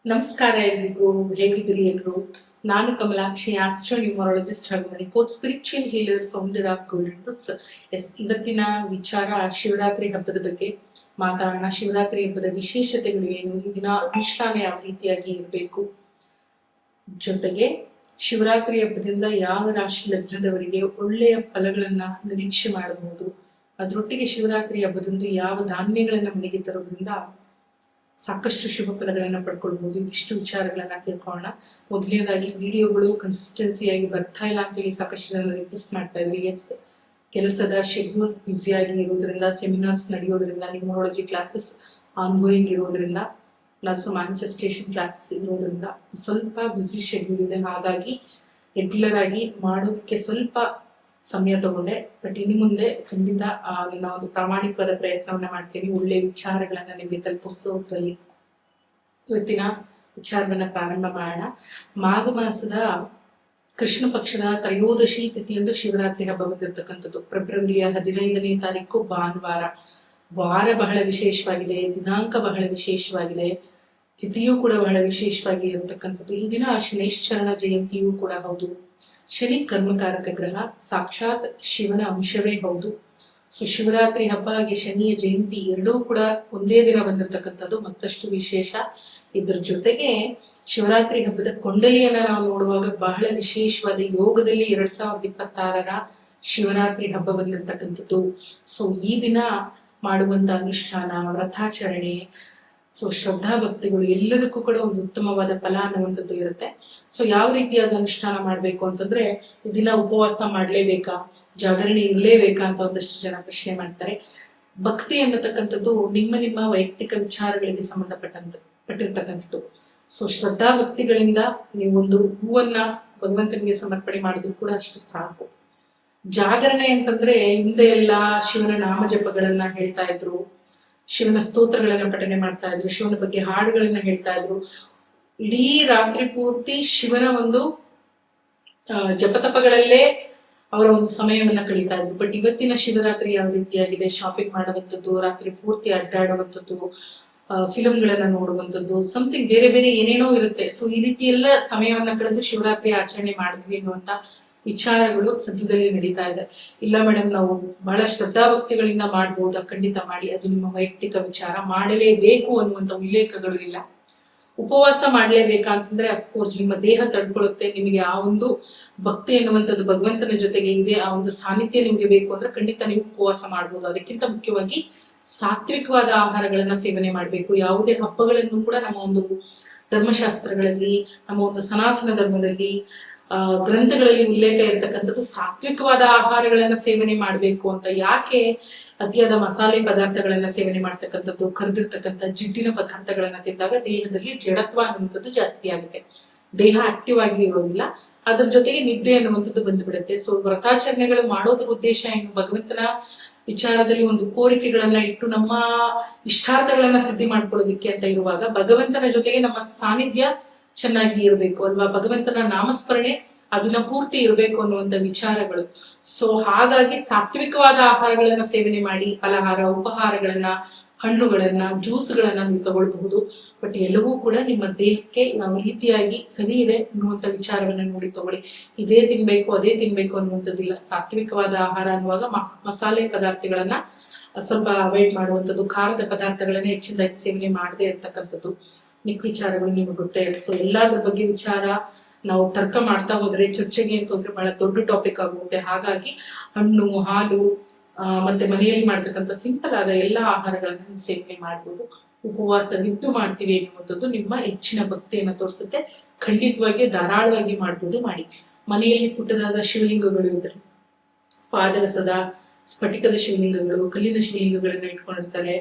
ನಮಸ್ಕಾರ ಎಲ್ರಿಗೂ. ಹೇಗಿದ್ದೀರಿ ಎಲ್ರು? ನಾನು ಕಮಲಾಕ್ಷಿ, ಆಸ್ಟ್ರೋ ನ್ಯೂಮರಾಲಜಿಸ್ಟ್ ಹಾಗೂ money coach, spiritual healer, founder of golden roots. ಇವತ್ತಿನ ವಿಚಾರ ಶಿವರಾತ್ರಿ ಹಬ್ಬದ ಬಗ್ಗೆ ಮಾತಾಡೋಣ. ಶಿವರಾತ್ರಿ ಹಬ್ಬದ ವಿಶೇಷತೆಗಳು ಏನು, ಈ ದಿನ ಅನುಷ್ಠಾನ ಯಾವ ರೀತಿಯಾಗಿ ಇರಬೇಕು, ಜೊತೆಗೆ ಶಿವರಾತ್ರಿ ಹಬ್ಬದಿಂದ ಯಾವ ರಾಶಿ ಲಗ್ನದವರಿಗೆ ಒಳ್ಳೆಯ ಫಲಗಳನ್ನ ನಿರೀಕ್ಷೆ ಮಾಡಬಹುದು, ಅದರೊಟ್ಟಿಗೆ ಶಿವರಾತ್ರಿ ಹಬ್ಬದಂದು ಯಾವ ಧಾನ್ಯಗಳನ್ನ ಮನೆಗೆ ತರೋದ್ರಿಂದ ಸಾಕಷ್ಟು ಶುಭ ಫಲಗಳನ್ನ ಪಡ್ಕೊಳ್ಬಹುದು. ಇದಿಷ್ಟು ವಿಚಾರಗಳನ್ನ ತಿಳ್ಕೊಳ್ಳೋಣ. ಮೊದಲನೇದಾಗಿ ವಿಡಿಯೋಗಳು ಕನ್ಸಿಸ್ಟೆನ್ಸಿಯಾಗಿ ಬರ್ತಾ ಇಲ್ಲ ಅಂತ ಹೇಳಿ ಸಾಕಷ್ಟು ಜನ ರಿಕ್ವೆಸ್ಟ್ ಮಾಡ್ತಾ ಇದ್ರಿ. ಎಸ್, ಕೆಲಸದ ಶೆಡ್ಯೂಲ್ ಬ್ಯುಸಿಯಾಗಿ ಇರೋದ್ರಿಂದ, ಸೆಮಿನಾರ್ಸ್ ನಡೆಯೋದ್ರಿಂದ, ನ್ಯೂಮರಾಲಜಿ ಕ್ಲಾಸಸ್ ಆನ್ ಗೋಯಿಂಗ್ ಇರೋದ್ರಿಂದ, ಆಲ್ಸೋ ಮ್ಯಾನಿಫೆಸ್ಟೇಷನ್ ಕ್ಲಾಸಸ್ ಇರೋದ್ರಿಂದ ಸ್ವಲ್ಪ ಬ್ಯುಸಿ ಶೆಡ್ಯೂಲ್ ಇದೆ. ಹಾಗಾಗಿ ರೆಗ್ಯುಲರ್ ಆಗಿ ಮಾಡೋದಕ್ಕೆ ಸ್ವಲ್ಪ ಸಮಯ ತಗೊಂಡೆ. ಬಟ್ ಇನ್ನು ಮುಂದೆ ಖಂಡಿತ ನನ್ನ ಒಂದು ಪ್ರಾಮಾಣಿಕವಾದ ಪ್ರಯತ್ನವನ್ನ ಮಾಡ್ತೀನಿ, ಒಳ್ಳೆ ವಿಚಾರಗಳನ್ನ ನಿಮಗೆ ತಲುಪಿಸೋದ್ರಲ್ಲಿ. ಇವತ್ತಿನ ವಿಚಾರವನ್ನ ಪ್ರಾರಂಭ ಮಾಡೋಣ. ಮಾಘ ಮಾಸದ ಕೃಷ್ಣ ಪಕ್ಷದ ತ್ರಯೋದಶಿ ತಿಥಿಯಂದು ಶಿವರಾತ್ರಿ ಹಬ್ಬ ಬಂದಿರತಕ್ಕಂಥದ್ದು. ಫೆಬ್ರವರಿಯ 15ನೇ ತಾರೀಕು ಭಾನುವಾರ. ವಾರ ಬಹಳ ವಿಶೇಷವಾಗಿದೆ, ದಿನಾಂಕ ಬಹಳ ವಿಶೇಷವಾಗಿದೆ, ತಿಥಿಯೂ ಕೂಡ ಬಹಳ ವಿಶೇಷವಾಗಿ ಇರತಕ್ಕಂಥದ್ದು. ಈ ದಿನ ಶನೈಶ್ಚರಣ ಜಯಂತಿಯೂ ಕೂಡ ಹೌದು. ಶನಿ ಕರ್ಮಕಾರಕ ಗ್ರಹ, ಸಾಕ್ಷಾತ್ ಶಿವನ ಅಂಶವೇ ಹೌದು. ಸೊ ಶಿವರಾತ್ರಿ ಹಬ್ಬ ಹಾಗೆ ಶನಿಯ ಜಯಂತಿ ಎರಡೂ ಕೂಡ ಒಂದೇ ದಿನ ಬಂದಿರತಕ್ಕಂಥದ್ದು ಮತ್ತಷ್ಟು ವಿಶೇಷ. ಇದ್ರ ಜೊತೆಗೆ ಶಿವರಾತ್ರಿ ಹಬ್ಬದ ಕೊಂಡಲಿಯನ್ನ ನಾವು ನೋಡುವಾಗ ಬಹಳ ವಿಶೇಷವಾದ ಯೋಗದಲ್ಲಿ 2026ರ ಶಿವರಾತ್ರಿ ಹಬ್ಬ ಬಂದಿರತಕ್ಕಂಥದ್ದು. ಸೊ ಈ ದಿನ ಮಾಡುವಂತ ಅನುಷ್ಠಾನ, ವ್ರತಾಚರಣೆ, ಸೊ ಶ್ರದ್ಧಾ ಭಕ್ತಿಗಳು ಎಲ್ಲದಕ್ಕೂ ಕೂಡ ಒಂದು ಉತ್ತಮವಾದ ಫಲ ಅನ್ನುವಂಥದ್ದು ಇರುತ್ತೆ. ಸೊ ಯಾವ ರೀತಿಯಾದ ಅನುಷ್ಠಾನ ಮಾಡ್ಬೇಕು ಅಂತಂದ್ರೆ, ಈ ದಿನ ಉಪವಾಸ ಮಾಡ್ಲೇಬೇಕಾ, ಜಾಗರಣೆ ಇರ್ಲೇಬೇಕಾ ಅಂತ ಒಂದಷ್ಟು ಜನ ಪ್ರಶ್ನೆ ಮಾಡ್ತಾರೆ. ಭಕ್ತಿ ಅನ್ನತಕ್ಕಂಥದ್ದು ನಿಮ್ಮ ನಿಮ್ಮ ವೈಯಕ್ತಿಕ ವಿಚಾರಗಳಿಗೆ ಪಟ್ಟಿರ್ತಕ್ಕಂಥದ್ದು. ಸೊ ಶ್ರದ್ಧಾ ಭಕ್ತಿಗಳಿಂದ ನೀವೊಂದು ಹೂವನ್ನ ಭಗವಂತನಿಗೆ ಸಮರ್ಪಣೆ ಮಾಡಿದ್ರು ಕೂಡ ಅಷ್ಟು ಸಾಕು. ಜಾಗರಣೆ ಅಂತಂದ್ರೆ ಹಿಂದೆ ಎಲ್ಲ ಶಿವನ ನಾಮ ಜಪಗಳನ್ನ ಹೇಳ್ತಾ ಇದ್ರು, ಶಿವನ ಸ್ತೋತ್ರಗಳನ್ನ ಪಠನೆ ಮಾಡ್ತಾ ಇದ್ರು, ಶಿವನ ಬಗ್ಗೆ ಹಾಡುಗಳನ್ನ ಹೇಳ್ತಾ ಇದ್ರು. ಇಡೀ ರಾತ್ರಿ ಪೂರ್ತಿ ಶಿವನ ಒಂದು ಜಪತಪಗಳಲ್ಲೇ ಅವರ ಒಂದು ಸಮಯವನ್ನ ಕಳೀತಾ ಇದ್ರು. ಬಟ್ ಇವತ್ತಿನ ಶಿವರಾತ್ರಿ ಯಾವ ರೀತಿಯಾಗಿದೆ, ಶಾಪಿಂಗ್ ಮಾಡುವಂಥದ್ದು, ರಾತ್ರಿ ಪೂರ್ತಿ ಅಡ್ಡಾಡುವಂಥದ್ದು, ಫಿಲಂಗಳನ್ನ ನೋಡುವಂಥದ್ದು, ಸಮಥಿಂಗ್ ಬೇರೆ ಬೇರೆ ಏನೇನೋ ಇರುತ್ತೆ. ಸೊ ಈ ರೀತಿ ಎಲ್ಲ ಸಮಯವನ್ನ ಕಳೆದು ಶಿವರಾತ್ರಿ ಆಚರಣೆ ಮಾಡಿದ್ವಿ ಅನ್ನುವಂತ ವಿಚಾರಗಳು ಸದ್ಯದಲ್ಲಿ ನಡೀತಾ ಇದೆ. ಇಲ್ಲ ಮೇಡಮ್, ನಾವು ಬಹಳ ಶ್ರದ್ಧಾಭಕ್ತಿಗಳಿಂದ ಮಾಡ್ಬೋದಾ? ಖಂಡಿತ ಮಾಡಿ, ಅದು ನಿಮ್ಮ ವೈಯಕ್ತಿಕ ವಿಚಾರ. ಮಾಡಲೇಬೇಕು ಅನ್ನುವಂತ ಉಲ್ಲೇಖಗಳು ಇಲ್ಲ. ಉಪವಾಸ ಮಾಡ್ಲೇಬೇಕಾ ಅಂತಂದ್ರೆ ಅಫ್ಕೋರ್ಸ್ ನಿಮ್ಮ ದೇಹ ತಡ್ಕೊಳ್ಳುತ್ತೆ. ನಿಮಗೆ ಆ ಒಂದು ಭಕ್ತಿ ಎನ್ನುವಂಥದ್ದು ಭಗವಂತನ ಜೊತೆಗೆ ಇದೆ, ಆ ಒಂದು ಸಾನ್ನಿಧ್ಯ ನಿಮ್ಗೆ ಬೇಕು ಅಂದ್ರೆ ಖಂಡಿತ ನೀವು ಉಪವಾಸ ಮಾಡ್ಬೋದು. ಅದಕ್ಕಿಂತ ಮುಖ್ಯವಾಗಿ ಸಾತ್ವಿಕವಾದ ಆಹಾರಗಳನ್ನ ಸೇವನೆ ಮಾಡ್ಬೇಕು. ಯಾವುದೇ ಹಬ್ಬಗಳನ್ನು ಕೂಡ ನಮ್ಮ ಒಂದು ಧರ್ಮಶಾಸ್ತ್ರಗಳಲ್ಲಿ, ನಮ್ಮ ಒಂದು ಸನಾತನ ಧರ್ಮದಲ್ಲಿ, ಗ್ರಂಥಗಳಲ್ಲಿ ಉಲ್ಲೇಖ ಇರತಕ್ಕಂಥದ್ದು ಸಾತ್ವಿಕವಾದ ಆಹಾರಗಳನ್ನ ಸೇವನೆ ಮಾಡ್ಬೇಕು ಅಂತ. ಯಾಕೆ ಅತಿಯಾದ ಮಸಾಲೆ ಪದಾರ್ಥಗಳನ್ನ ಸೇವನೆ ಮಾಡ್ತಕ್ಕಂಥದ್ದು, ಕರೆದಿರ್ತಕ್ಕಂಥ ಜಿಡ್ಡಿನ ಪದಾರ್ಥಗಳನ್ನ ತಿಂದಾಗ ದೇಹದಲ್ಲಿ ಜಡತ್ವ ಅನ್ನುವಂಥದ್ದು ಜಾಸ್ತಿ ಆಗುತ್ತೆ, ದೇಹ ಆಕ್ಟಿವ್ ಆಗಿ ಇರೋದಿಲ್ಲ, ಅದ್ರ ಜೊತೆಗೆ ನಿದ್ದೆ ಅನ್ನುವಂಥದ್ದು ಬಂದ್ಬಿಡುತ್ತೆ. ಸೊ ವ್ರತಾಚರಣೆಗಳು ಮಾಡೋದ್ರ ಉದ್ದೇಶ ಏನು? ಭಗವಂತನ ವಿಚಾರದಲ್ಲಿ ಒಂದು ಕೋರಿಕೆಗಳನ್ನ ಇಟ್ಟು ನಮ್ಮ ಇಷ್ಟಾರ್ಥಗಳನ್ನ ಸಿದ್ಧಿ ಮಾಡ್ಕೊಳ್ಳೋದಿಕ್ಕೆ ಅಂತ ಇರುವಾಗ ಭಗವಂತನ ಜೊತೆಗೆ ನಮ್ಮ ಸಾನ್ನಿಧ್ಯ ಚೆನ್ನಾಗಿ ಇರಬೇಕು ಅಲ್ವಾ, ಭಗವಂತನ ನಾಮಸ್ಮರಣೆ ಅದನ್ನ ಪೂರ್ತಿ ಇರಬೇಕು ಅನ್ನುವಂತ ವಿಚಾರಗಳು. ಸೊ ಹಾಗಾಗಿ ಸಾತ್ವಿಕವಾದ ಆಹಾರಗಳನ್ನ ಸೇವನೆ ಮಾಡಿ, ಫಲಹಾರ, ಉಪಹಾರಗಳನ್ನ, ಹಣ್ಣುಗಳನ್ನ, ಜ್ಯೂಸ್ಗಳನ್ನ ನೀವು ತಗೊಳ್ಬಹುದು. ಬಟ್ ಎಲ್ಲವೂ ಕೂಡ ನಿಮ್ಮ ದೇಹಕ್ಕೆ ಯಾವ ರೀತಿಯಾಗಿ ಸರಿ ಇದೆ ಅನ್ನುವಂತ ವಿಚಾರವನ್ನ ನೋಡಿ ತಗೊಳ್ಳಿ. ಇದೇ ತಿನ್ಬೇಕು ಅದೇ ತಿನ್ಬೇಕು ಅನ್ನುವಂಥದ್ದಿಲ್ಲ. ಸಾತ್ವಿಕವಾದ ಆಹಾರ ಅನ್ನುವಾಗ ಮಸಾಲೆ ಪದಾರ್ಥಗಳನ್ನ ಸ್ವಲ್ಪ ಅವಾಯ್ಡ್ ಮಾಡುವಂಥದ್ದು, ಖಾರದ ಪದಾರ್ಥಗಳನ್ನ ಹೆಚ್ಚಿನದಾಗಿ ಸೇವನೆ ಮಾಡದೇ ಇರ್ತಕ್ಕಂಥದ್ದು, ವಿಚಾರಗಳು ನಿಮಗೆ ಗೊತ್ತೇ ಇಲ್ಲ. ಸೊ ಎಲ್ಲಾದ್ರ ಬಗ್ಗೆ ವಿಚಾರ ನಾವು ತರ್ಕ ಮಾಡ್ತಾ ಹೋದ್ರೆ, ಚರ್ಚೆಗೆ ಅಂತಂದ್ರೆ ಬಹಳ ದೊಡ್ಡ ಟಾಪಿಕ್ ಆಗುತ್ತೆ. ಹಾಗಾಗಿ ಹಣ್ಣು, ಹಾಲು, ಮತ್ತೆ ಮನೆಯಲ್ಲಿ ಮಾಡ್ತಕ್ಕಂಥ ಸಿಂಪಲ್ ಆದ ಎಲ್ಲಾ ಆಹಾರಗಳನ್ನ ಸೇವನೆ ಮಾಡ್ಬೋದು. ಉಪವಾಸವಿದ್ದು ಮಾಡ್ತೀವಿ ಎನ್ನುವಂಥದ್ದು ನಿಮ್ಮ ಹೆಚ್ಚಿನ ಭಕ್ತಿಯನ್ನ ತೋರಿಸುತ್ತೆ. ಖಂಡಿತವಾಗಿ ಧಾರಾಳವಾಗಿ ಮಾಡ್ಬೋದು, ಮಾಡಿ. ಮನೆಯಲ್ಲಿ ಪುಟ್ಟದಾದ ಶಿವಲಿಂಗಗಳು ಇದ್ರೆ, ಪಾದರಸದ ಸ್ಫಟಿಕದ ಶಿವಲಿಂಗಗಳು, ಕಲ್ಲಿನ ಶಿವಲಿಂಗಗಳನ್ನ ಇಟ್ಕೊಂಡಿರ್ತಾರೆ,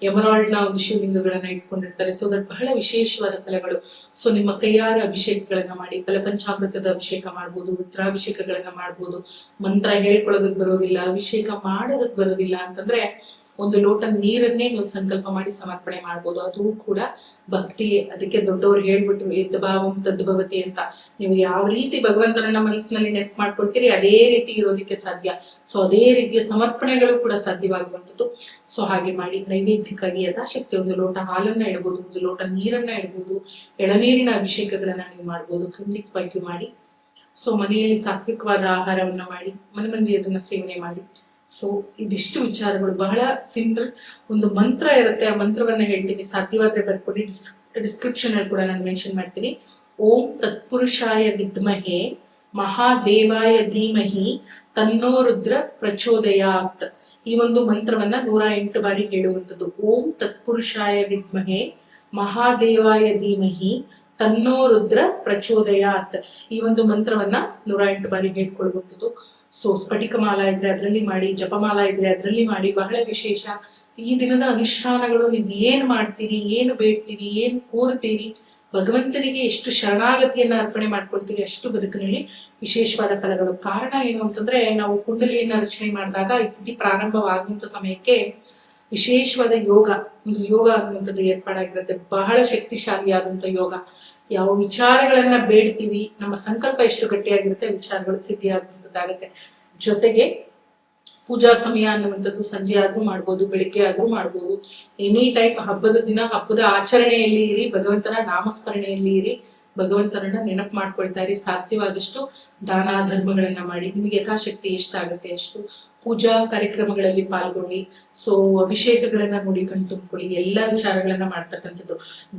ಎಮರಾಲ್ಡ್ ನ ಒಂದು ಶಿವಲಿಂಗಗಳನ್ನ ಇಟ್ಕೊಂಡಿರ್ತಾರೆ. ಸೊ ದಟ್ ಬಹಳ ವಿಶೇಷವಾದ ಫಲಗಳು. ಸೊ ನಿಮ್ಮ ಕೈಯಾರ ಅಭಿಷೇಕಗಳನ್ನ ಮಾಡಿ, ಫಲಪಂಚಾಮೃತದ ಅಭಿಷೇಕ ಮಾಡ್ಬೋದು, ರುದ್ರಾಭಿಷೇಕಗಳನ್ನ ಮಾಡ್ಬೋದು. ಮಂತ್ರ ಹೇಳ್ಕೊಳ್ಳೋದಕ್ ಬರೋದಿಲ್ಲ, ಅಭಿಷೇಕ ಮಾಡೋದಕ್ ಬರೋದಿಲ್ಲ ಅಂತಂದ್ರೆ ಒಂದು ಲೋಟ ನೀರನ್ನೇ ನೀವು ಸಂಕಲ್ಪ ಮಾಡಿ ಸಮರ್ಪಣೆ ಮಾಡ್ಬೋದು. ಅದು ಕೂಡ ಭಕ್ತಿ. ಅದಕ್ಕೆ ದೊಡ್ಡವರು ಹೇಳ್ಬಿಟ್ರು ಯದ್ಭಾವಂ ತದ್ಭವತಿ ಅಂತ. ನೀವು ಯಾವ ರೀತಿ ಭಗವಂತನನ್ನ ಮನಸ್ಸಿನಲ್ಲಿ ನೆನಪು ಮಾಡ್ಕೊಳ್ತೀರಿ ಅದೇ ರೀತಿ ಇರೋದಕ್ಕೆ ಸಾಧ್ಯ. ಸೊ ಅದೇ ರೀತಿಯ ಸಮರ್ಪಣೆಗಳು ಕೂಡ ಸಾಧ್ಯವಾಗುವಂಥದ್ದು. ಸೊ ಹಾಗೆ ಮಾಡಿ ನೈವೇದ್ಯಕ್ಕಾಗಿ ಯಥಾಶಕ್ತಿ ಒಂದು ಲೋಟ ಹಾಲನ್ನ ಇಡ್ಬೋದು, ಒಂದು ಲೋಟ ನೀರನ್ನ ಇಡ್ಬೋದು, ಎಳನೀರಿನ ಅಭಿಷೇಕಗಳನ್ನ ನೀವು ಮಾಡ್ಬೋದು. ಖಂಡಿತವಾಗಿಯೂ ಮಾಡಿ. ಸೊ ಮನೆಯಲ್ಲಿ ಸಾತ್ವಿಕವಾದ ಆಹಾರವನ್ನ ಮಾಡಿ ಮನೆ ಮಂದಿ ಅದನ್ನ ಸೇವನೆ ಮಾಡಿ. ಸೊ ಇದಿಷ್ಟು ವಿಚಾರಗಳು ಬಹಳ ಸಿಂಪಲ್. ಒಂದು ಮಂತ್ರ ಇರುತ್ತೆ, ಆ ಮಂತ್ರವನ್ನ ಹೇಳ್ತೀನಿ, ಸಾಧ್ಯವಾದ್ರೆ ಬರ್ಕೊಡಿ. ಡಿಸ್ಕ್ರಿಪ್ಷನ್ ಅಲ್ಲಿ ಕೂಡ ನಾನು ಮೆನ್ಷನ್ ಮಾಡ್ತೀನಿ. ಓಂ ತತ್ಪುರುಷಾಯ ವಿದ್ಮಹೆ ಮಹಾದೇವಾಯ ಧೀಮಹಿ ತನ್ನೋ ರುದ್ರ ಪ್ರಚೋದಯಾತ್. ಈ ಒಂದು ಮಂತ್ರವನ್ನ 108 ಬಾರಿ ಹೇಳುವಂಥದ್ದು. ಓಂ ತತ್ಪುರುಷಾಯ ವಿದ್ಮಹೆ ಮಹಾದೇವಾಯ ಧೀಮಹಿ ತನ್ನೋ ರುದ್ರ ಪ್ರಚೋದಯಾತ್. ಈ ಒಂದು ಮಂತ್ರವನ್ನ 108 ಬಾರಿ ಹೇಳ್ಕೊಳ್ಳುವಂಥದ್ದು. ಸೊ ಸ್ಫಟಿಕ ಮಾಲ ಇದ್ರೆ ಅದರಲ್ಲಿ ಮಾಡಿ, ಜಪಮಾಲ ಇದ್ರೆ ಅದರಲ್ಲಿ ಮಾಡಿ. ಬಹಳ ವಿಶೇಷ ಈ ದಿನದ ಅನುಷ್ಠಾನಗಳು. ನೀವು ಏನ್ ಮಾಡ್ತೀರಿ, ಏನು ಬೇಡ್ತೀರಿ, ಏನ್ ಕೋರ್ತೀರಿ, ಭಗವಂತನಿಗೆ ಎಷ್ಟು ಶರಣಾಗತಿಯನ್ನ ಅರ್ಪಣೆ ಮಾಡ್ಕೊಳ್ತೀರಿ ಅಷ್ಟು ಬದುಕಿನಲ್ಲಿ ವಿಶೇಷವಾದ ಫಲಗಳು. ಕಾರಣ ಏನು ಅಂತಂದ್ರೆ, ನಾವು ಕುಂಡಲಿಯನ್ನ ರಚನೆ ಮಾಡಿದಾಗ ಈ ತಿಥಿ ಪ್ರಾರಂಭವಾಗುವಂತ ಸಮಯಕ್ಕೆ ವಿಶೇಷವಾದ ಒಂದು ಯೋಗ ಅನ್ನುವಂಥದ್ದು ಏರ್ಪಾಡಾಗಿರುತ್ತೆ. ಬಹಳ ಶಕ್ತಿಶಾಲಿಯಾದಂತ ಯೋಗ. ಯಾವ ವಿಚಾರಗಳನ್ನ ಬೇಡ್ತೀವಿ, ನಮ್ಮ ಸಂಕಲ್ಪ ಎಷ್ಟು ಗಟ್ಟಿಯಾಗಿರುತ್ತೆ, ವಿಚಾರಗಳು ಸಿದ್ಧಿಯಾಗುವಂಥದ್ದಾಗತ್ತೆ. ಜೊತೆಗೆ ಪೂಜಾ ಸಮಯ ಅನ್ನುವಂಥದ್ದು ಸಂಜೆ ಆದ್ರೂ ಮಾಡ್ಬೋದು, ಬೆಳಿಗ್ಗೆ ಆದ್ರೂ ಮಾಡ್ಬೋದು. ಎನಿ ಟೈಮ್ ಹಬ್ಬದ ದಿನ ಹಬ್ಬದ ಆಚರಣೆಯಲ್ಲಿ ಇರಿ, ಭಗವಂತನ ನಾಮಸ್ಮರಣೆಯಲ್ಲಿ ಇರಿ, ಭಗವಂತನನ್ನ ನೆನಪು ಮಾಡ್ಕೊಳ್ತಾ ಇರಿ. ಸಾಧ್ಯವಾದಷ್ಟು ದಾನ ಧರ್ಮಗಳನ್ನ ಮಾಡಿ, ನಿಮಗೆ ಯಥಾಶಕ್ತಿ ಎಷ್ಟಾಗುತ್ತೆ ಅಷ್ಟು ಪೂಜಾ ಕಾರ್ಯಕ್ರಮಗಳಲ್ಲಿ ಪಾಲ್ಗೊಳ್ಳಿ. ಸೊ ಅಭಿಷೇಕಗಳನ್ನ ನೋಡಿ ಕಣ್ತುಂಬ್ಕೊಳ್ಳಿ, ಎಲ್ಲಾ ವಿಚಾರಗಳನ್ನ ಮಾಡ್ತಕ್ಕಂಥದ್ದು.